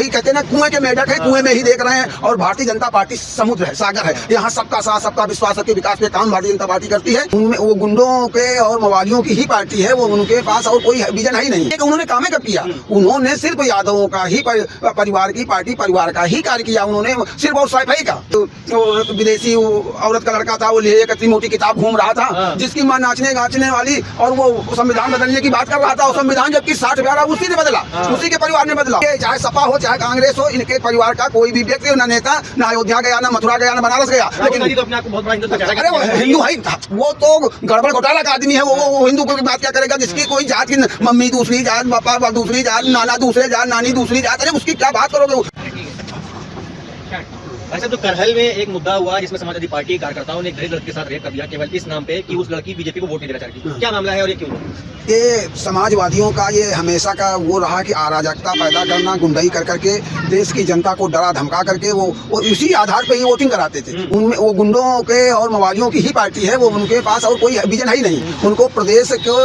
वही कहते हैं ना, कुएं के मेढक है, कुएं में ही देख रहे हैं। और भारतीय जनता पार्टी समुद्र है, सागर है। यहाँ सबका साथ, सबका विश्वास, सबके विकास के काम भारतीय जनता पार्टी करती है। उनमें वो गुंडों के और मवालियों की ही पार्टी है, वो उनके पास और कोई विजन है ही नहीं। उन्होंने काम कब किया? उन्होंने सिर्फ यादवों का ही परिवार की पार्टी, परिवार का ही कार्य किया उन्होंने, सिर्फ और सफाई का। तो विदेशी औरत का लड़का था, वो ले एक इतनी मोटी किताब घूम रहा था, जिसकी मां नाचने गाचने वाली, और वो संविधान बदलने की बात कर रहा था। और संविधान जबकि 60 प्यारा उसी ने बदला, उसी के परिवार ने बदला। चाहे सपा हो चाहे कांग्रेस हो, इनके परिवार का कोई भी व्यक्ति, ना नेता, ना अयोध्या गया, ना मथुरा गया, ना बनारस गया। लेकिन अरे वो हिंदू है, वो तो गड़बड़ घोटाला का आदमी है। वो हिंदू की बात क्या करेगा? जिसकी कोई जात की मम्मी दूसरी जात, पापा दूसरी जात, नाना दूसरे जात, नानी दूसरी जात, अरे उसकी क्या बात करोगे? ऐसा तो करहल में एक मुद्दा हुआ जिसमें समाजवादी पार्टी कार्यकर्ताओं ने एक दलित लड़की के साथ रेप कर दिया, केवल इस नाम पे कि उस लड़की बीजेपी को वोट नहीं देना चाहती। क्या मामला है और ये क्यों? ये समाजवादियों का ये हमेशा का वो रहा कि अराजकता पैदा करना, गुंडाई कर करके देश की जनता को डरा धमका करके वो इसी आधार पे ही वोटिंग कराते थे। उनमें वो गुंडों के और मवालियों की ही पार्टी है, वो उनके पास और कोई विजन है ही नहीं। उनको प्रदेश को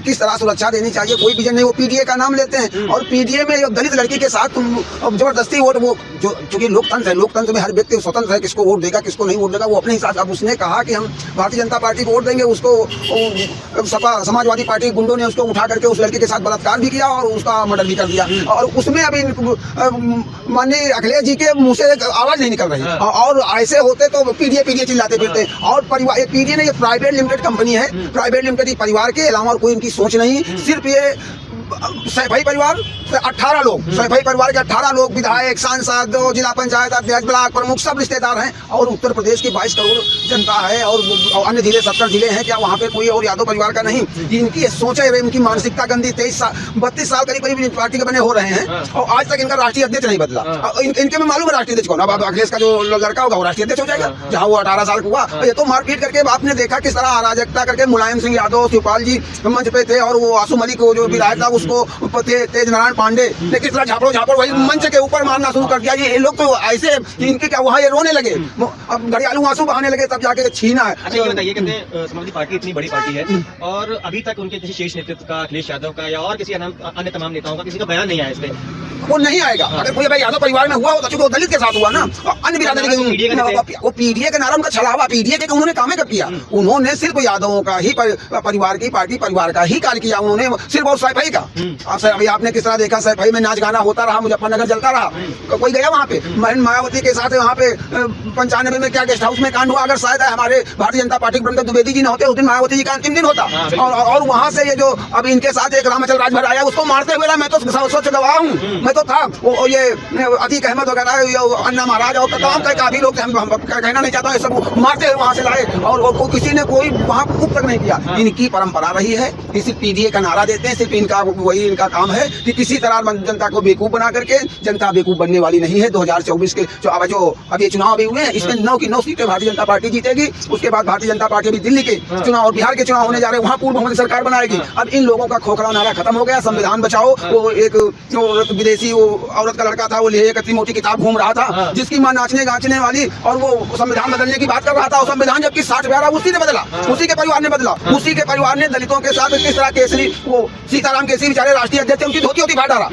किस तरह सुरक्षा देनी चाहिए कोई विजन नहीं। वो पीडीए का नाम लेते हैं, और पीडीए में दलित लड़की के साथ जबरदस्ती वोट, वो चूंकि लोकतंत्र है, लोकतंत्र में हर व्यक्ति स्वतंत्र है किसको वोट देगा किसको नहीं वोट देगा, वो अपने हिसाब से। अब उसने कहा कि हम भारतीय जनता पार्टी को वोट देंगे, उसको सपा समाजवादी पार्टी गुंडों ने उसको उठा करके उस लड़के के साथ बलात्कार भी किया और उसका मर्डर भी कर दिया। और उसमें अभी माननीय अखिलेश जी के मुंह से आवाज नहीं निकल रही। और ऐसे होते तो पीडीए पीडीए चिल्लाते फिरते। और परिवार, पीडीए ने ये प्राइवेट लिमिटेड कंपनी है, प्राइवेट लिमिटेड परिवार के अलावा और कोई इनकी सोच नहीं। सिर्फ ये सैफई परिवार 18 लोग, सैफई परिवार के 18 लोग, विधायक, सांसद, जिला पंचायत अध्यक्ष, ब्लॉक प्रमुख, सब रिश्तेदार हैं। और उत्तर प्रदेश की 22 करोड़ जनता है, और अन्य जिले 70 जिले हैं। क्या वहाँ पे कोई और यादव परिवार का नहीं? इनकी सोच है, इनकी मानसिकता गंदी। 32 साल करीब करीब पार्टी के बने हो रहे हैं, और आज तक इनका राष्ट्रीय अध्यक्ष नहीं बदला। इनके में मालूम है राष्ट्रीय अध्यक्ष कौन? अब अखिलेश का जो लड़का होगा वो राष्ट्रीय अध्यक्ष हो जाएगा, जहाँ वो 18 साल हुआ। ये तो मारपीट करके आपने देखा किस तरह अराजकता करके मुलायम सिंह यादव, शिवपाल जी मंच पे थे, और वो आसू मलिक जो विधायक था उसको तेज नारायण पांडे ने किस तरह झापड़ो वही मंच के ऊपर मारना शुरू कर दिया। ये लोग तो ऐसे इनके क्या वहाँ ये रोने लगे, अब घड़ियालू आंसू बहाने लगे, तब जाके छीना है। अच्छा, ये बताइए, कहते हैं समाजवादी पार्टी इतनी बड़ी पार्टी है और अभी तक उनके किसी शीर्ष नेतृत्व का, अखिलेश यादव का या और किसी अन्य तमाम नेताओं का किसी का बयान नहीं आया इस पे। वो नहीं आएगा। अगर कोई भाई यादव परिवार में हुआ होता, चूंकि वो दलित के साथ हुआ ना, अन्य बिरादरी के, वो पीडीए के नारा उनका छलावा। पीडीए के उन्होंने काम कब किया? उन्होंने सिर्फ यादवों का ही परिवार की पार्टी, परिवार का ही कार्य किया उन्होंने, सिर्फ और सैफई का। अभी आपने किस तरह देखा, सैफई में नाच गाना होता रहा, मुजफ्फरनगर जलता रहा। कोई गया वहाँ पे? मायावती के साथ वहाँ पे 95 में क्या गेस्ट हाउस में कांड हुआ? अगर शायद हमारे भारतीय जनता पार्टी के प्रमुख द्विवेदी जी न होते, उस दिन मायावती जी का अंतिम दिन होता। और वहाँ से ये जो अब इनके साथ एक रामाचल राजभर आया, उसको मारते हुए मैं तो सोच गवाह हूँ, मैं तो था। ये अतीक अहमद वगैरह, अन्ना महाराज और तमाम काफी लोग, कहना नहीं चाहता, सब मारते हुए वहाँ से लाए, और किसी ने कोई वहाँ कुछ तक नहीं किया। इनकी परंपरा रही है, किसी पीडीए का नारा देते हैं, सिर्फ इनका वही इनका काम है कि किसी तरह जनता को बेवकूफ बना करके। जनता बेवकूफ बनने वाली नहीं है। 2024 के जो अब ये चुनाव अभी हुए हैं, इसमें 9 की 9 सीटें भारतीय जनता पार्टी जीतेगी। उसके बाद भारतीय जनता पार्टी भी दिल्ली के चुनाव और बिहार के चुनाव होने जा रहे हैं, वहाँ पूर्व बहुमत सरकार बनाएगी। अब इन लोगों का खोखला नारा खत्म हो गया, संविधान बचाओ। वो एक विदेशी औरत का लड़का था, वो ले एक इतनी मोटी किताब घूम रहा था, जिसकी मां नाचने गाचने वाली, और वो संविधान बदलने की बात कर रहा था। और संविधान जबकि 60 प्यारा उसी ने बदला, उसी के परिवार ने बदला। उसी के परिवार ने दलितों के साथ किस तरह केसरी, वो सीताराम केसरी बेचारे राष्ट्रीय अध्यक्ष, उनकी धोती होती फाड़ डाला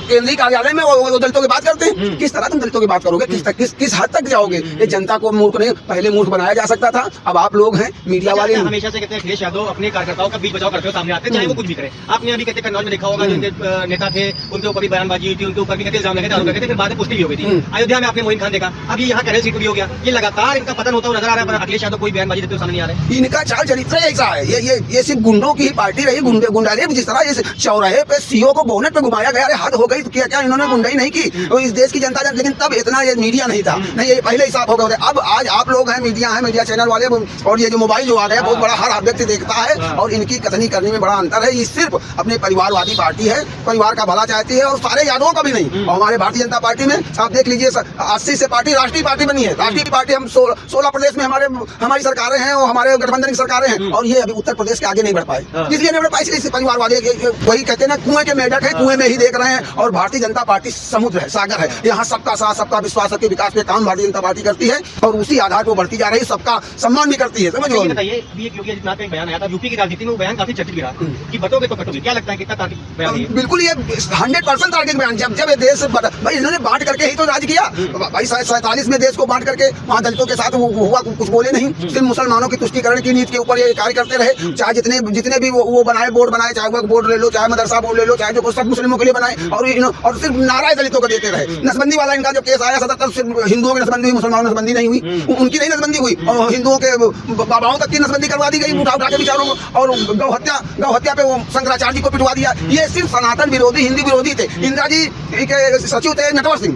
केंद्रीय कार्यालय में। वो दलितों की बात करते हैं। किस तरह तुम दलितों की बात करोगे? किस हद तक जाओगे? ये जनता को मूर्ख नहीं, पहले मूर्ख बनाया जा सकता था। अब आप लोग हैं मीडिया वाले, हमेशा से कहते हैं अखिलेश यादव अपने कार्यकर्ताओं का बीच बचाव करते हो, सामने आते हैं चाहे वो कुछ भी करे। आपने अभी कहते कन्नौज में देखा होगा, जिनके नेता थे उनके ऊपर भी बयानबाजी हुई थी, उनके ऊपर भी कहते इल्जाम लगे थे, आरोप लगे थे, फिर बाद में पुष्टि भी हो गई थी। अयोध्या में आपने मोइन खान देखा, अभी यहाँ करहल सीट भी हो गया। ये लगातार इनका पतन होता हुआ नजर आ रहा है, पर अखिलेश यादव कोई बयानबाजी देते हुए सामने नहीं आ रहा है। इनका चाल चरित्र ऐसा है, ये सिर्फ गुंडों की ही पार्टी रही। गुंडाले जिस तरह इस चौराहे पे सीओ को बोनेट पे घुमाया गया, हद हो गई। क्या क्या इन्होंने गुंडाई नहीं की? तो इस देश की जनता, लेकिन तब इतना ये मीडिया नहीं था, नहीं, ये पहले ही साफ हो गए। अब आज आप लोग हैं, मीडिया है, मीडिया चैनल वाले, और ये जो मोबाइल जो आ गया, बहुत बड़ा हर व्यक्ति देखता है, और इनकी कथनी करने में बड़ा अंतर है। ये सिर्फ अपने परिवारवादी पार्टी है, परिवार का भला चाहती है, और सारे यादवों का भी नहीं। और हमारे भारतीय जनता पार्टी में आप देख लीजिए, 80 से पार्टी राष्ट्रीय पार्टी बनी है। राष्ट्रीय पार्टी हम 16 प्रदेश में हमारी सरकारें हैं, और हमारे गठबंधन की सरकारें हैं, और ये अभी उत्तर प्रदेश के आगे नहीं बढ़ पाए। इसलिए नहीं बढ़ पाए, इसलिए परिवार वाले वही कहते हैं ना, कुएं के मेढक है, कुएं में ही देख रहे हैं। और भारतीय जनता पार्टी समुद्र है, सागर है, यहाँ सबका साथ, सबका विश्वास, सबके विकास पे काम भारतीय जनता पार्टी करती है और उसी आधार पर बढ़ती जा रही है, सबका सम्मान भी करती है। समझ लो। बताइए, अभी योगी आदित्यनाथ का एक बयान आया था यूपी की राजनीति में, वो बयान काफी चर्चित भी रहा कि बटोगे तो कटोगे। क्या लगता है कितना तार्किक बयान है? बिल्कुल ये 100% तार्किक बयान। जब ये देश भाई इन्होंने बांट करके ही तो राज किया भाई। 47 में देश को बांट करके वहाँ दलितों के साथ वो हुआ, कुछ बोले नहीं, सिर्फ मुसलमानों की तुष्टीकरण की नीति के ऊपर ये कार्य करते रहे। चाहे जितने भी वो बनाए, बोर्ड बनाए, चाहे वो बोर्ड ले लो, चाहे मदरसा बोर्ड ले लो, चाहे जो सब मुस्लिमों के लिए बनाए, और सिर्फ नारा दलितों को देते रहे। नसबंदी वाला इनका जो केस आया 77, सिर्फ हिंदुओं की नसबंदी हुई, मुसलमानों की नसबंदी नहीं हुई, उनकी नहीं नसबंदी हुई, और हिंदुओं के बाबाओं तक की नसबंदी करवा दी गई, उठा के विचारों को। और गौ हत्या पे वो शंकराचार्य जी को पिटवा दिया। ये सिर्फ सनातन विरोधी, हिंदी विरोधी थे। इंदिरा जी के सचिव थे नटवर सिंह,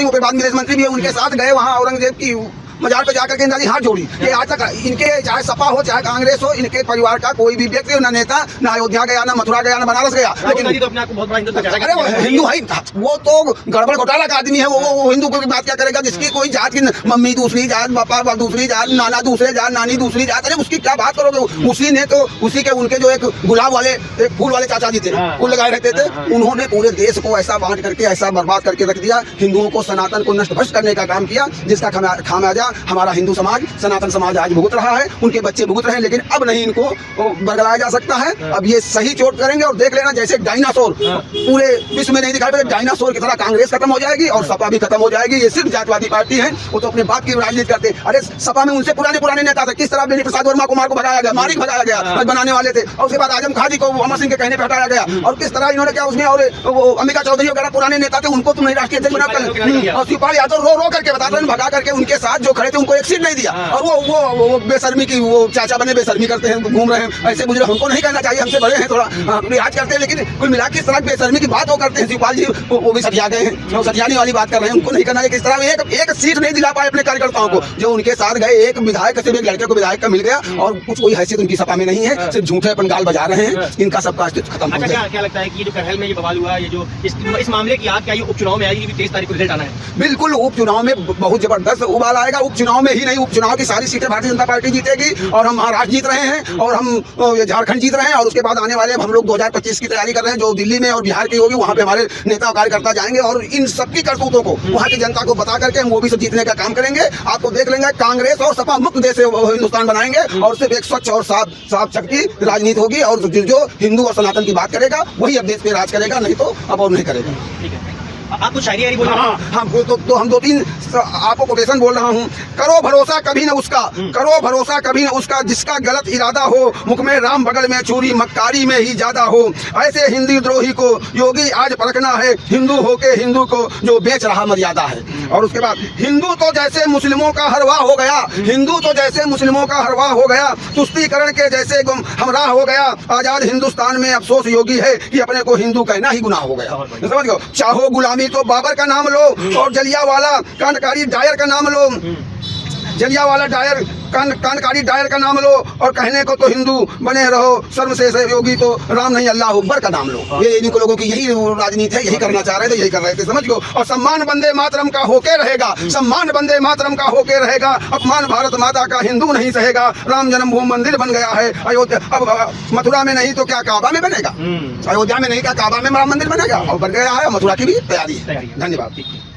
उसके बाद विदेश मंत्री भी है, उनके साथ गए वहाँ औरंगजेब की मजार पे जाकर के इंदिरा जी हाथ जोड़ी। ये आज तक इनके, चाहे सपा हो चाहे कांग्रेस हो, इनके परिवार का कोई भी व्यक्ति, ना नेता, ना अयोध्या गया, ना मथुरा गया, ना बनारस गया। लेकिन तो अपने आप को बहुत बड़ा हिंदू अरे वो हिंदू है, वो तो गड़बड़ घोटाला का आदमी है। वो हिंदू को बात क्या करेगा? जिसकी कोई जात की मम्मी दूसरी जात, पापा दूसरी जात, नाना दूसरे जात, नानी दूसरी जात, अरे उसकी क्या बात करोगे? उसी ने तो उसी के उनके जो एक गुलाब वाले, एक फूल वाले चाचा जी थे, फूल लगाए रहते थे, उन्होंने पूरे देश को ऐसा बांट करके, ऐसा बर्बाद करके रख दिया। हिंदुओं को, सनातन को नष्ट भ्रष्ट करने का काम किया, जिसका खामियाजा हमारा हिंदू समाज, सनातन समाज आज भुगत रहा है, उनके बच्चे भुगत रहे हैं। लेकिन अब नहीं इनको बरगलाया जा सकता है। अब ये सही चोट करेंगे और देख लेना, जैसे डायनासोर पूरे विश्व में नहीं दिखाई पड़े, डायनासोर की तरह कांग्रेस खत्म हो जाएगी और सपा भी खत्म हो जाएगी। ये सिर्फ जातिवादी पार्टी है, वो तो अपने बाप की राजनीति करते हैं। अरे सपा में उनसे पुराने नेता थे, किस तरह बेनी प्रसाद वर्मा कुमार को भगाया गया, मारी भगाया गया, बनाने वाले थे, और उसके बाद आजम खान जी को अमर सिंह के कहने पर हटाया गया, और किस तरह इन्होंने क्या उसमें, और अंबिका चौधरी वगैरह पुराने नेता थे, उनको तुम नहीं राष्ट्रीय अध्यक्ष बनाकर, और शिवपाल यादव रो करके बताते हैं, भगा करके उनके साथ जो खड़े थे उनको एक सीट नहीं दिया, और वो बेशर्मी की, वो चाचा बने बेशर्मी करते हैं, घूम रहे हैं ऐसे मुझे। हमको नहीं कहना चाहिए, हमसे बड़े हैं, थोड़ा लिहाज करते हैं, लेकिन कुल मिला के इस तरह बेशर्मी की बात वो करते हैं। शिवपाल जी वो भी सठिया गए हैं, सठियाने वाली बात कर रहे हैं, उनको नहीं करना चाहिए। किस तरह एक सीट नहीं दिला पाए अपने कार्यकर्ताओं को, जो उनके साथ गए। एक विधायक, सिर्फ एक लड़के को विधायक का मिल गया, और कुछ कोई हैसियत उनकी सपा में नहीं है, सिर्फ झूठे अपन गाल बजा रहे हैं। इनका सबका अस्तित्व खत्म हो गया। क्या लगता है कि जो करहल में ये बवाल हुआ, ये जो इस मामले की आग क्या ये उपचुनाव में आएगी? 23 तारीख को रिजल्ट आना है। बिल्कुल, उपचुनाव में बहुत जबरदस्त उबाल आएगा। उपचुनाव में ही नहीं, उपचुनाव की सारी सीटें भारतीय जनता पार्टी जीतेगी, और हम महाराष्ट्र जीत रहे हैं, और हम झारखंड जीत रहे हैं, और उसके बाद आने वाले हम लोग 2025 की तैयारी कर रहे हैं, जो दिल्ली में और बिहार की होगी, वहाँ पे हमारे नेता और कार्यकर्ता जाएंगे, और इन सबकी करतूतों को वहाँ की जनता को बता करके हम वो भी सब जीतने का काम करेंगे। आपको देख लेंगे, कांग्रेस और सपा मुक्त देश से हिंदुस्तान बनाएंगे, और सिर्फ एक स्वच्छ और साफ की राजनीति होगी, और जो हिंदू और सनातन की बात करेगा वही अब देश पे राज करेगा, नहीं तो अब और नहीं करेगा। ठीक है, आप कुछ शायरी बोल रहे हैं? हाँ, तो हम 2-3 आपको कोटेशन बोल रहा हूँ। करो भरोसा कभी न उसका, करो भरोसा कभी न उसका, जिसका गलत इरादा हो, मुख में राम बगल में चूरी, मक्कारी में ही ज्यादा हो। ऐसे हिंदी द्रोही को योगी आज परखना है, हिंदू होके हिंदू को जो बेच रहा मर्यादा है। और उसके बाद, हिंदू तो जैसे मुस्लिमों का हरवा हो गया, हिंदू तो जैसे मुस्लिमों का हरवा हो गया, तुष्टीकरण के जैसे हमराह हो गया। आजाद हिंदुस्तान में अफसोस योगी है कि अपने को हिंदू कहना ही गुनाह हो गया। समझ गए? चाहो गुलामी तो बाबर का नाम लो, और जलियांवाला कांडकारी डायर का नाम लो, जलियांवाला डायर कांडकारी डायर का नाम लो, और कहने को तो हिंदू बने रहो, शर्म से योगी तो राम नहीं अल्लाह अकबर का नाम लो। ये इनको लोगों की यही राजनीति है, यही करना चाह रहे थे, यही कर रहे थे। समझ गो? और सम्मान बंदे मातरम का होके रहेगा, सम्मान बंदे मातरम का होके रहेगा, अपमान भारत माता का हिंदू नहीं सहेगा। राम जन्मभूमि मंदिर बन गया है अयोध्या, अब मथुरा में नहीं तो क्या काबा में बनेगा? अयोध्या में नहीं क्या काबा में राम मंदिर बनेगा? और बन गया है, मथुरा की भी तैयारी है। धन्यवाद।